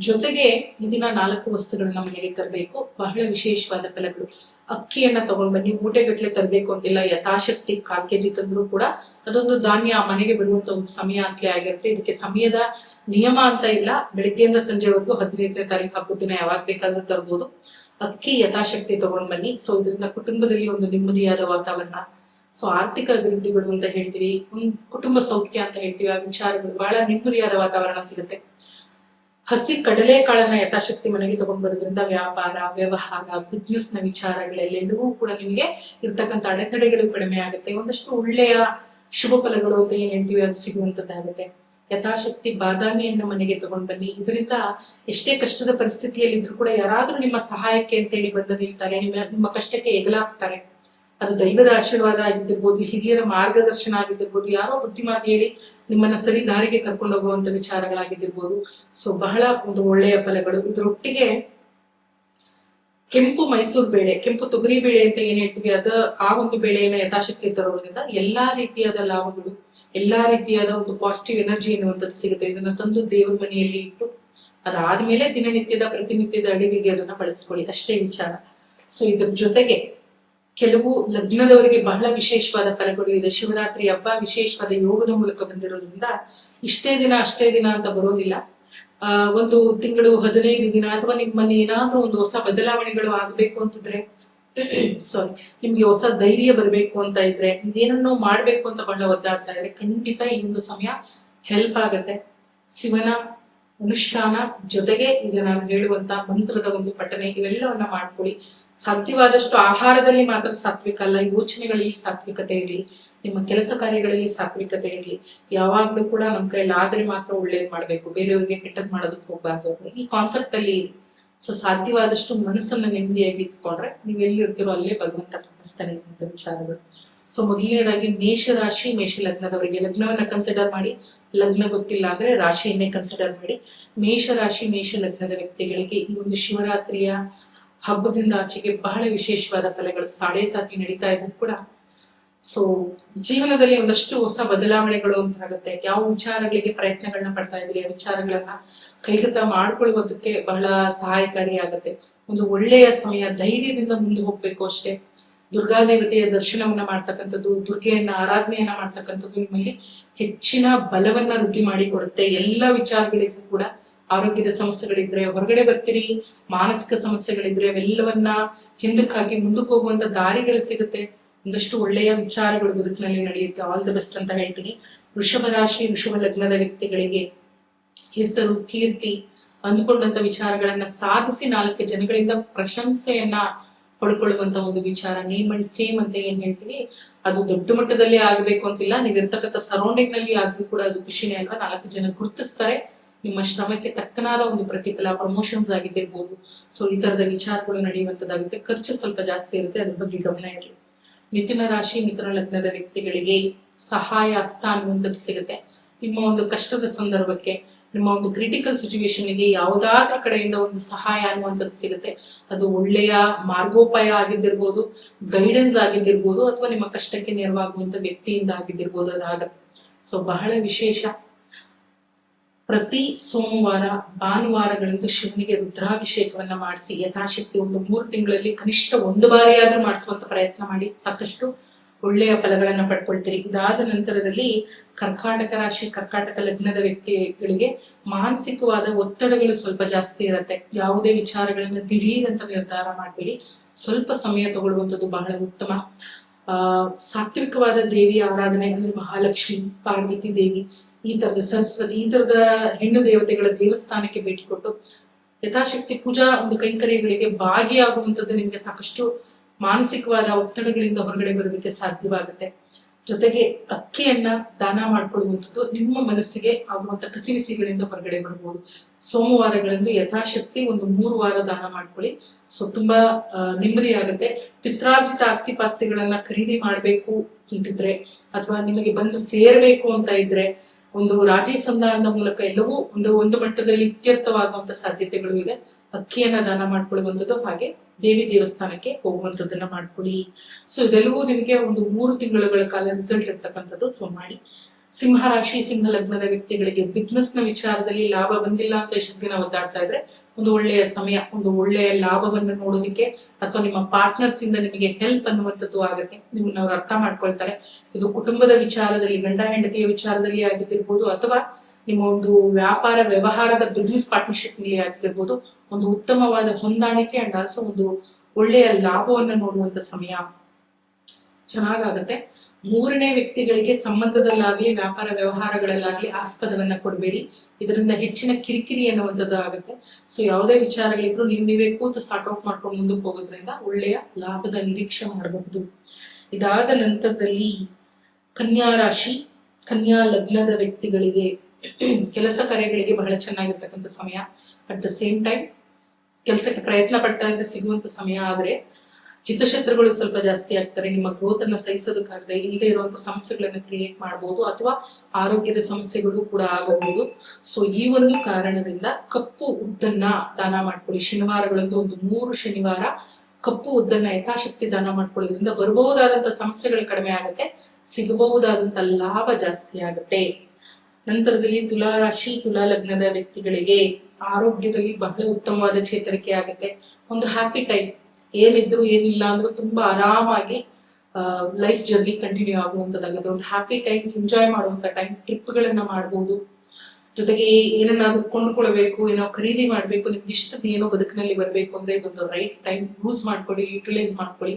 ಜೊತೆಗೆ ಈ ದಿನ 4 ವಸ್ತುಗಳನ್ನ ಮನೆಗೆ ತರಬೇಕು. ಬಹಳ ವಿಶೇಷವಾದ ಫಲಗಳು. ಅಕ್ಕಿಯನ್ನ ತಗೊಂಡ್ ಬನ್ನಿ, ಮೂಟೆಗಟ್ಲೆ ತರಬೇಕು ಅಂತಿಲ್ಲ. ಯಥಾಶಕ್ತಿ 1/4 kg ತಂದ್ರು ಕೂಡ ಅದೊಂದು ಧಾನ್ಯ ಮನೆಗೆ ಬಿಡುವಂತ ಒಂದು ಸಮಯ ಅಂತಲೇ ಆಗಿರುತ್ತೆ. ಇದಕ್ಕೆ ಸಮಯದ ನಿಯಮ ಅಂತ ಇಲ್ಲ. ಬೆಳಿಗ್ಗೆಯಿಂದ ಸಂಜೆವರೆಗೂ 15ನೇ ತಾರೀಕು ಹಬ್ಬದ ದಿನ ಯಾವಾಗ ಬೇಕಾದ್ರೂ ತರ್ಬೋದು. ಅಕ್ಕಿ ಯಥಾಶಕ್ತಿ ತಗೊಂಡ್ ಬನ್ನಿ. ಸೊ ಇದರಿಂದ ಕುಟುಂಬದಲ್ಲಿ ಒಂದು ನೆಮ್ಮದಿಯಾದ ವಾತಾವರಣ, ಸೊ ಆರ್ಥಿಕ ಅಭಿವೃದ್ಧಿಗಳು ಅಂತ ಹೇಳ್ತೀವಿ, ಕುಟುಂಬ ಸೌಖ್ಯ ಅಂತ ಹೇಳ್ತೀವಿ, ಆ ವಿಚಾರಗಳು ಬಹಳ ನೆಮ್ಮದಿಯಾದ ವಾತಾವರಣ ಸಿಗುತ್ತೆ. ಹಸಿ ಕಡಲೆಕಾಳನ್ನ ಯಥಾಶಕ್ತಿ ಮನೆಗೆ ತಗೊಂಡ್ ಬರೋದ್ರಿಂದ ವ್ಯಾಪಾರ, ವ್ಯವಹಾರ, ಬಿಸ್ನೆಸ್ ನ ವಿಚಾರಗಳೆಲ್ಲವೂ ಕೂಡ ನಿಮಗೆ ಇರ್ತಕ್ಕಂಥ ಅಡೆತಡೆಗಳು ಕಡಿಮೆ ಆಗುತ್ತೆ. ಒಂದಷ್ಟು ಒಳ್ಳೆಯ ಶುಭ ಫಲಗಳು ಅಂತ ಏನ್ ಹೇಳ್ತೀವಿ ಅದು ಸಿಗುವಂತದ್ದಾಗುತ್ತೆ. ಯಥಾಶಕ್ತಿ ಬಾದಾಮಿಯನ್ನ ಮನೆಗೆ ತಗೊಂಡ್ ಬನ್ನಿ. ಇದರಿಂದ ಎಷ್ಟೇ ಕಷ್ಟದ ಪರಿಸ್ಥಿತಿಯಲ್ಲಿ ಇದ್ರು ಕೂಡ ಯಾರಾದ್ರೂ ನಿಮ್ಮ ಸಹಾಯಕ್ಕೆ ಅಂತೇಳಿ ಬಂದು ನಿಲ್ತಾರೆ, ನಿಮ್ಮ ಕಷ್ಟಕ್ಕೆ ಎಗಲಾಗ್ತಾರೆ. ಅದು ದೈವದ ಆಶೀರ್ವಾದ ಆಗಿದ್ದಿರ್ಬೋದು, ಹಿರಿಯರ ಮಾರ್ಗದರ್ಶನ ಆಗಿದ್ದಿರ್ಬೋದು, ಯಾರೋ ಬುದ್ಧಿಮಾತು ಹೇಳಿ ನಿಮ್ಮನ್ನ ಸರಿ ದಾರಿಗೆ ಕರ್ಕೊಂಡು ಹೋಗುವಂತ ವಿಚಾರಗಳಾಗಿದ್ದಿರ್ಬೋದು. ಸೊ ಬಹಳ ಒಂದು ಒಳ್ಳೆಯ ಫಲಗಳು. ಇದರೊಟ್ಟಿಗೆ ಕೆಂಪು ಮೈಸೂರು ಬೇಳೆ, ಕೆಂಪು ತೊಗರಿ ಬೇಳೆ ಅಂತ ಏನ್ ಹೇಳ್ತೀವಿ, ಆ ಒಂದು ಬೇಳೆಯನ್ನ ಯಥಾಶಕ್ತಿ ತರೋದ್ರಿಂದ ಎಲ್ಲಾ ರೀತಿಯಾದ ಲಾಭಗಳು, ಎಲ್ಲಾ ರೀತಿಯಾದ ಒಂದು ಪಾಸಿಟಿವ್ ಎನರ್ಜಿ ಎನ್ನುವಂಥದ್ದು ಸಿಗುತ್ತೆ. ಇದನ್ನ ತಂದು ದೇವರ ಮನೆಯಲ್ಲಿ ಇಟ್ಟು ಅದಾದ್ಮೇಲೆ ದಿನನಿತ್ಯದ ಪ್ರತಿನಿತ್ಯದ ಅಡಿಗೆಗೆ ಅದನ್ನ ಬಳಸ್ಕೊಳ್ಳಿ, ಅಷ್ಟೇ ವಿಚಾರ. ಸೊ ಇದ್ರ ಜೊತೆಗೆ ಕೆಲವು ಲಗ್ನದವರಿಗೆ ಬಹಳ ವಿಶೇಷವಾದ ಫಲಗಳು ಇದೆ. ಶಿವರಾತ್ರಿ ಹಬ್ಬ ವಿಶೇಷವಾದ ಯೋಗದ ಮೂಲಕ ಬಂದಿರೋದ್ರಿಂದ ಇಷ್ಟೇ ದಿನ ಅಷ್ಟೇ ದಿನ ಅಂತ ಬರೋದಿಲ್ಲ. ಒಂದು ತಿಂಗಳು 15 ದಿನ ಅಥವಾ ನಿಮ್ಮಲ್ಲಿ ಏನಾದ್ರೂ ಒಂದು ಹೊಸ ಬದಲಾವಣೆಗಳು ಆಗ್ಬೇಕು ಅಂತಿದ್ರೆ, ಸಾರಿ, ನಿಮ್ಗೆ ಹೊಸ ಧೈರ್ಯ ಬರ್ಬೇಕು ಅಂತ ಇದ್ರೆ, ನೀವೇನನ್ನೋ ಮಾಡ್ಬೇಕು ಅಂತ ಬಹಳ ಒದ್ದಾಡ್ತಾ ಇದ್ರೆ, ಖಂಡಿತ ಈ ಒಂದು ಸಮಯ ಹೆಲ್ಪ್ ಆಗತ್ತೆ. ಶಿವನ ಅನುಷ್ಠಾನ ಜೊತೆಗೆ ಈಗ ನಾನು ಹೇಳುವಂತ ಮಂತ್ರದ ಒಂದು ಪಠನೆ ಇವೆಲ್ಲವನ್ನ ಮಾಡ್ಕೊಳ್ಳಿ. ಸಾಧ್ಯವಾದಷ್ಟು ಆಹಾರದಲ್ಲಿ ಮಾತ್ರ ಸಾತ್ವಿಕ ಅಲ್ಲ, ಯೋಚನೆಗಳಲ್ಲಿ ಸಾತ್ವಿಕತೆ ಇರಲಿ, ನಿಮ್ಮ ಕೆಲಸ ಕಾರ್ಯಗಳಲ್ಲಿ ಸಾತ್ವಿಕತೆ ಇರಲಿ. ಯಾವಾಗ್ಲೂ ಕೂಡ ನಮ್ಮ ಕೈಯಲ್ಲಿ ಆದ್ರೆ ಮಾತ್ರ ಒಳ್ಳೇದ್ ಮಾಡ್ಬೇಕು, ಬೇರೆಯವ್ರಿಗೆ ಕೆಟ್ಟದ್ ಮಾಡೋದಕ್ಕೆ ಹೋಗ್ಬಾರ್ದು, ಈ ಕಾನ್ಸೆಪ್ಟ್ ಅಲ್ಲಿ ಇರಿ. ಸೊ ಸಾಧ್ಯವಾದಷ್ಟು ಮನಸ್ಸನ್ನ ನೆಮ್ಮದಿಯಾಗಿ ಇಟ್ಕೊಂಡ್ರೆ ನೀವು ಎಲ್ಲಿರ್ತೀರೋ ಅಲ್ಲೇ ಭಗವಂತ ಕಾಣಿಸ್ತಾನೆ ಅಂತ ವಿಚಾರಗಳು. ಸೊ ಮೊದಲನೇದಾಗಿ ಮೇಷರಾಶಿ, ಮೇಷ ಲಗ್ನದವರಿಗೆ ಲಗ್ನವನ್ನ ಕನ್ಸಿಡರ್ ಮಾಡಿ, ಲಗ್ನ ಗೊತ್ತಿಲ್ಲ ಅಂದ್ರೆ ರಾಶಿಯನ್ನೇ ಕನ್ಸಿಡರ್ ಮಾಡಿ. ಮೇಷರಾಶಿ, ಮೇಷ ಲಗ್ನದ ವ್ಯಕ್ತಿಗಳಿಗೆ ಈ ಒಂದು ಶಿವರಾತ್ರಿಯ ಹಬ್ಬದಿಂದ ಆಚೆಗೆ ಬಹಳ ವಿಶೇಷವಾದ ಫಲಗಳು. 7.5 ನಡೀತಾ ಇದ್ರು ಕೂಡ ಸೊ ಜೀವನದಲ್ಲಿ ಒಂದಷ್ಟು ಹೊಸ ಬದಲಾವಣೆಗಳು ಅಂತ ಆಗುತ್ತೆ. ಯಾವ ವಿಚಾರಗಳಿಗೆ ಪ್ರಯತ್ನಗಳನ್ನ ಪಡ್ತಾ ಇದ್ರಿ ಆ ವಿಚಾರಗಳನ್ನ ಕೈಗತ ಮಾಡ್ಕೊಳ್ಳುವುದಕ್ಕೆ ಬಹಳ ಸಹಾಯಕಾರಿ ಆಗತ್ತೆ. ಒಂದು ಒಳ್ಳೆಯ ಸಮಯ, ಧೈರ್ಯದಿಂದ ಮುಂದೆ ಹೋಗ್ಬೇಕು ಅಷ್ಟೇ. ದುರ್ಗಾದೇವತೆಯ ದರ್ಶನವನ್ನ ಮಾಡ್ತಕ್ಕಂಥದ್ದು, ದುರ್ಗೆಯನ್ನ ಆರಾಧನೆಯನ್ನ ಮಾಡ್ತಕ್ಕಂಥದ್ದು ನಿಮ್ಮಲ್ಲಿ ಹೆಚ್ಚಿನ ಬಲವನ್ನ ವೃದ್ಧಿ ಮಾಡಿ ಕೊಡುತ್ತೆ. ಎಲ್ಲ ವಿಚಾರಗಳಿಗೂ ಕೂಡ ಆರೋಗ್ಯದ ಸಮಸ್ಯೆಗಳಿದ್ರೆ ಹೊರಗಡೆ ಬರ್ತೀರಿ, ಮಾನಸಿಕ ಸಮಸ್ಯೆಗಳಿದ್ರೆ ಅವೆಲ್ಲವನ್ನ ಹಿಂದಕ್ಕೆ ಹಾಕಿ ಮುಂದಕ್ಕೆ ಹೋಗುವಂತ ದಾರಿಗಳು ಸಿಗುತ್ತೆ. ಒಂದಷ್ಟು ಒಳ್ಳೆಯ ವಿಚಾರಗಳು ಬದುಕಿನಲ್ಲಿ ನಡೆಯುತ್ತೆ. ಆಲ್ ದ ಬೆಸ್ಟ್ ಅಂತ ಹೇಳ್ತೀನಿ. ವೃಷಭ ರಾಶಿ, ವೃಷಭ ಲಗ್ನದ ವ್ಯಕ್ತಿಗಳಿಗೆ ಹೆಸರು, ಕೀರ್ತಿ, ಅಂದ್ಕೊಂಡಂತ ವಿಚಾರಗಳನ್ನ ಸಾಧಿಸಿ 4 ಜನಗಳಿಂದ ಪ್ರಶಂಸೆಯನ್ನ ಪಡ್ಕೊಳ್ಳುವಂತ ಒಂದು ವಿಚಾರ. ನೇಮ್ ಅಂಡ್ ಫೇಮ್ ಅಂತ ಏನ್ ಹೇಳ್ತೀವಿ, ಅದು ದೊಡ್ಡ ಮಟ್ಟದಲ್ಲಿ ಆಗ್ಬೇಕು ಅಂತಿಲ್ಲ, ನೀವು ಇರ್ತಕ್ಕಂಥ ಸರೌಂಡಿಂಗ್ ನಲ್ಲಿ ಆದ್ರೂ ಕೂಡ ಅದು ಖುಷಿನೇ ಅಲ್ವಾ. 4 ಜನ ಗುರುತಿಸ್ತಾರೆ, ನಿಮ್ಮ ಶ್ರಮಕ್ಕೆ ತಕ್ಕನಾದ ಒಂದು ಪ್ರತಿಫಲ, ಪ್ರಮೋಷನ್ಸ್ ಆಗಿದ್ದಿರ್ಬೋದು. ಸೊ ಈ ತರದ ವಿಚಾರಗಳು ನಡೆಯುವಂತದ್ದಾಗುತ್ತೆ. ಖರ್ಚು ಸ್ವಲ್ಪ ಜಾಸ್ತಿ ಇರುತ್ತೆ, ಅದ್ರ ಬಗ್ಗೆ ಗಮನ ಇರಲಿ. ಮಿಥುನ ರಾಶಿ, ಮಿಥುನ ಲಗ್ನದ ವ್ಯಕ್ತಿಗಳಿಗೆ ಸಹಾಯ ಹಸ್ತ ಅನ್ನುವಂಥದ್ದು ಸಿಗುತ್ತೆ. ನಿಮ್ಮ ಒಂದು ಕಷ್ಟದ ಸಂದರ್ಭಕ್ಕೆ, ನಿಮ್ಮ ಒಂದು ಕ್ರಿಟಿಕಲ್ ಸಿಚುವೇಶನ್ಗೆ ಯಾವುದಾದ್ರ ಕಡೆಯಿಂದ ಒಂದು ಸಹಾಯ ಅನ್ನುವಂಥದ್ದು ಸಿಗುತ್ತೆ. ಅದು ಒಳ್ಳೆಯ ಮಾರ್ಗೋಪಾಯ ಆಗಿದ್ದಿರ್ಬೋದು, ಗೈಡೆನ್ಸ್ ಆಗಿದ್ದಿರ್ಬೋದು, ಅಥವಾ ನಿಮ್ಮ ಕಷ್ಟಕ್ಕೆ ನೆರವಾಗುವಂತ ವ್ಯಕ್ತಿಯಿಂದ ಆಗಿದ್ದಿರ್ಬೋದು, ಅದಾಗತ್ತೆ. ಸೊ ಬಹಳ ವಿಶೇಷ. ಪ್ರತಿ ಸೋಮವಾರ ಭಾನುವಾರಗಳಂದು ಶಿವನಿಗೆ ರುದ್ರಾಭಿಷೇಕವನ್ನ ಮಾಡಿಸಿ ಯಥಾಶಕ್ತಿ ಒಂದು 3 ತಿಂಗಳಲ್ಲಿ ಕನಿಷ್ಠ 1 ಬಾರಿಯಾದ್ರೂ ಮಾಡಿಸುವಂತ ಪ್ರಯತ್ನ ಮಾಡಿ, ಸಾಕಷ್ಟು ಒಳ್ಳೆಯ ಫಲಗಳನ್ನ ಪಡ್ಕೊಳ್ತೀರಿ. ಇದಾದ ನಂತರದಲ್ಲಿ ಕರ್ಕಾಟಕ ರಾಶಿ, ಕರ್ಕಾಟಕ ಲಗ್ನದ ವ್ಯಕ್ತಿಗಳಿಗೆ ಮಾನಸಿಕವಾದ ಒತ್ತಡಗಳು ಸ್ವಲ್ಪ ಜಾಸ್ತಿ ಇರುತ್ತೆ. ಯಾವುದೇ ವಿಚಾರಗಳನ್ನ ದಿಢೀರಂತ ನಿರ್ಧಾರ ಮಾಡಬೇಡಿ, ಸ್ವಲ್ಪ ಸಮಯ ತಗೊಳ್ಳುವಂಥದ್ದು ಬಹಳ ಉತ್ತಮ. ಸಾತ್ವಿಕವಾದ ದೇವಿಯ ಆರಾಧನೆ ಅಂದ್ರೆ ಮಹಾಲಕ್ಷ್ಮಿ, ಪಾರ್ವತಿ ದೇವಿ, ಈ ತರದ ಸರಸ್ವತಿ, ಈ ತರದ ಹೆಣ್ಣು ದೇವತೆಗಳ ದೇವಸ್ಥಾನಕ್ಕೆ ಭೇಟಿ ಕೊಟ್ಟು ಯಥಾಶಕ್ತಿ ಪೂಜಾ ಒಂದು ಕೈಂಕರ್ಯಗಳಿಗೆ ಭಾಗಿಯಾಗುವಂಥದ್ದು ನಿಮ್ಗೆ ಸಾಕಷ್ಟು ಮಾನಸಿಕವಾದ ಒತ್ತಡಗಳಿಂದ ಹೊರಗಡೆ ಬರೋದಕ್ಕೆ ಸಾಧ್ಯವಾಗುತ್ತೆ. ಜೊತೆಗೆ ಅಕ್ಕಿಯನ್ನ ದಾನ ಮಾಡ್ಕೊಳ್ಳುವಂಥದ್ದು ನಿಮ್ಮ ಮನಸ್ಸಿಗೆ ಆಗುವಂತ ಕಸಿವಿಸಿಗಳಿಂದ ಹೊರಗಡೆ ಬರ್ಬೋದು. ಸೋಮವಾರಗಳಂದು ಯಥಾಶಕ್ತಿ ಒಂದು 3 ವಾರ ದಾನ ಮಾಡ್ಕೊಳ್ಳಿ. ಸೊ ತುಂಬಾ ನೆಮ್ಮದಿ ಆಗುತ್ತೆ. ಪಿತ್ರಾರ್ಜಿತ ಆಸ್ತಿ ಪಾಸ್ತಿಗಳನ್ನ ಖರೀದಿ ಮಾಡ್ಬೇಕು ಅಂತಿದ್ರೆ, ಅಥವಾ ನಿಮಗೆ ಬಂದು ಸೇರ್ಬೇಕು ಅಂತ ಇದ್ರೆ, ಒಂದು ರಾಜಿ ಸಂಧಾನದ ಮೂಲಕ ಎಲ್ಲವೂ ಒಂದು ಮಟ್ಟದಲ್ಲಿ ಇತ್ಯರ್ಥವಾಗುವಂತ ಸಾಧ್ಯತೆಗಳು ಇದೆ. ಅಕ್ಕಿಯನ್ನ ದಾನ ಮಾಡ್ಕೊಳ್ಳುವಂಥದ್ದು, ಹಾಗೆ ದೇವಿ ದೇವಸ್ಥಾನಕ್ಕೆ ಹೋಗುವಂಥದ್ದನ್ನ ಮಾಡ್ಕೊಳ್ಳಿ. ಸೊ ಇದೆಲ್ಲವೂ ನಿಮಗೆ ಒಂದು 3 ತಿಂಗಳುಗಳ ಕಾಲ ರಿಸಲ್ಟ್ ಇರ್ತಕ್ಕಂಥದ್ದು. ಸೊ ಮಾಡಿ. ಸಿಂಹ ರಾಶಿ, ಸಿಂಹ ಲಗ್ನದ ವ್ಯಕ್ತಿಗಳಿಗೆ ಬಿಸ್ನೆಸ್ ನ ವಿಚಾರದಲ್ಲಿ ಲಾಭ ಬಂದಿಲ್ಲ ಅಂತ ಎಷ್ಟು ದಿನ ಒದ್ದಾಡ್ತಾ ಇದ್ರೆ, ಒಂದು ಒಳ್ಳೆಯ ಸಮಯ, ಒಂದು ಒಳ್ಳೆಯ ಲಾಭವನ್ನು ನೋಡೋದಿಕ್ಕೆ, ಅಥವಾ ನಿಮ್ಮ ಪಾರ್ಟ್ನರ್ಸ್ ಇಂದ ನಿಮಗೆ ಹೆಲ್ಪ್ ಅನ್ನುವಂಥದ್ದು ಆಗುತ್ತೆ. ನಿಮ್ಮನ್ನ ಅವ್ರು ಅರ್ಥ ಮಾಡ್ಕೊಳ್ತಾರೆ. ಇದು ಕುಟುಂಬದ ವಿಚಾರದಲ್ಲಿ, ಗಂಡ ಹೆಂಡತಿಯ ವಿಚಾರದಲ್ಲಿ ಆಗಿದ್ದಿರ್ಬೋದು, ಅಥವಾ ನಿಮ್ಮ ಒಂದು ವ್ಯಾಪಾರ ವ್ಯವಹಾರದ ಬಿಸ್ನೆಸ್ ಪಾರ್ಟ್ನರ್ಶಿಪ್ ನಲ್ಲಿ ಆಗಿರ್ಬೋದು, ಒಂದು ಉತ್ತಮವಾದ ಹೊಂದಾಣಿಕೆ ಅಂಡ್ ಆಲ್ಸೋ ಒಂದು ಒಳ್ಳೆಯ ಲಾಭವನ್ನು ನೋಡುವಂತ ಸಮಯ ಚೆನ್ನಾಗಾಗತ್ತೆ. 3ನೇ ವ್ಯಕ್ತಿಗಳಿಗೆ ಸಂಬಂಧದಲ್ಲಾಗ್ಲಿ ವ್ಯಾಪಾರ ವ್ಯವಹಾರಗಳಲ್ಲಾಗ್ಲಿ ಆಸ್ಪದವನ್ನ ಕೊಡಬೇಡಿ, ಇದರಿಂದ ಹೆಚ್ಚಿನ ಕಿರಿಕಿರಿ ಅನ್ನುವಂಥದ್ದು ಆಗುತ್ತೆ. ಸೊ ಯಾವುದೇ ವಿಚಾರಗಳಿದ್ರು ನೀವೇ ಕೂತು ಸಾರ್ಟ್ ಔಟ್ ಮಾಡ್ಕೊಂಡು ಮುಂದಕ್ಕೆ ಹೋಗೋದ್ರಿಂದ ಒಳ್ಳೆಯ ಲಾಭದ ನಿರೀಕ್ಷೆ ಮಾಡಬಹುದು. ಇದಾದ ನಂತರದಲ್ಲಿ ಕನ್ಯಾ ರಾಶಿ, ಕನ್ಯಾ ಲಗ್ನದ ವ್ಯಕ್ತಿಗಳಿಗೆ ಕೆಲಸ ಕಾರ್ಯಗಳಿಗೆ ಬಹಳ ಚೆನ್ನಾಗಿರ್ತಕ್ಕಂಥ ಸಮಯ. ಅಟ್ ದ ಸೇಮ್ ಟೈಮ್ ಕೆಲಸಕ್ಕೆ ಪ್ರಯತ್ನ ಪಡ್ತಾ ಇದ್ದ ಸಿಗುವಂತ ಸಮಯ, ಆದ್ರೆ ಹಿತಶತ್ರುಗಳು ಸ್ವಲ್ಪ ಜಾಸ್ತಿ ಆಗ್ತಾರೆ. ನಿಮ್ಮ ಗ್ರೋತ್ ಅನ್ನ ಸಹಿಸೋದಕ್ಕಾಗದೆ ಇಲ್ಲದೆ ಇರುವಂತ ಸಮಸ್ಯೆಗಳನ್ನ ಕ್ರಿಯೇಟ್ ಮಾಡಬಹುದು, ಅಥವಾ ಆರೋಗ್ಯದ ಸಮಸ್ಯೆಗಳು ಕೂಡ ಆಗಬಹುದು. ಸೊ ಈ ಒಂದು ಕಾರಣದಿಂದ ಕಪ್ಪು ಉದ್ದನ್ನ ದಾನ ಮಾಡ್ಕೊಳ್ಳಿ. ಶನಿವಾರಗಳಂದು ಒಂದು 3 ಶನಿವಾರ ಕಪ್ಪು ಉದ್ದನ್ನ ಯಥಾಶಕ್ತಿ ದಾನ ಮಾಡ್ಕೊಳ್ಳೋದ್ರಿಂದ ಬರಬಹುದಾದಂತ ಸಮಸ್ಯೆಗಳು ಕಡಿಮೆ ಆಗುತ್ತೆ, ಸಿಗಬಹುದಾದಂತ ಲಾಭ ಜಾಸ್ತಿ ಆಗುತ್ತೆ. ನಂತರದಲ್ಲಿ ತುಲಾ ರಾಶಿ, ತುಲಾ ಲಗ್ನದ ವ್ಯಕ್ತಿಗಳಿಗೆ ಆರೋಗ್ಯದಲ್ಲಿ ಬಹಳ ಉತ್ತಮವಾದ ಚೇತರಿಕೆ ಆಗುತ್ತೆ. ಒಂದು ಹ್ಯಾಪಿ ಟೈಮ್, ಏನಿದ್ರು ಏನಿಲ್ಲ ಅಂದ್ರೂ ತುಂಬಾ ಆರಾಮಾಗಿ ಲೈಫ್ ಜರ್ನಿ ಕಂಟಿನ್ಯೂ ಆಗುವಂತದ್ದಾಗುತ್ತೆ. ಒಂದು ಹ್ಯಾಪಿ ಟೈಮ್, ಎಂಜಾಯ್ ಮಾಡುವಂತ ಟೈಮ್, ಟ್ರಿಪ್ ಗಳನ್ನ ಮಾಡಬಹುದು. ಜೊತೆಗೆ ಏನನ್ನಾದ್ರೂ ಕೊಂಡ್ಕೊಳ್ಬೇಕು, ಏನೋ ಖರೀದಿ ಮಾಡ್ಬೇಕು, ನಿಮ್ಗೆ ಇಷ್ಟದ ಏನೋ ಬದುಕಿನಲ್ಲಿ ಬರ್ಬೇಕು ಅಂದ್ರೆ ಇದೊಂದು ರೈಟ್ ಟೈಮ್. ಯೂಸ್ ಮಾಡ್ಕೊಳ್ಳಿ, ಯುಟಿಲೈಸ್ ಮಾಡ್ಕೊಳ್ಳಿ.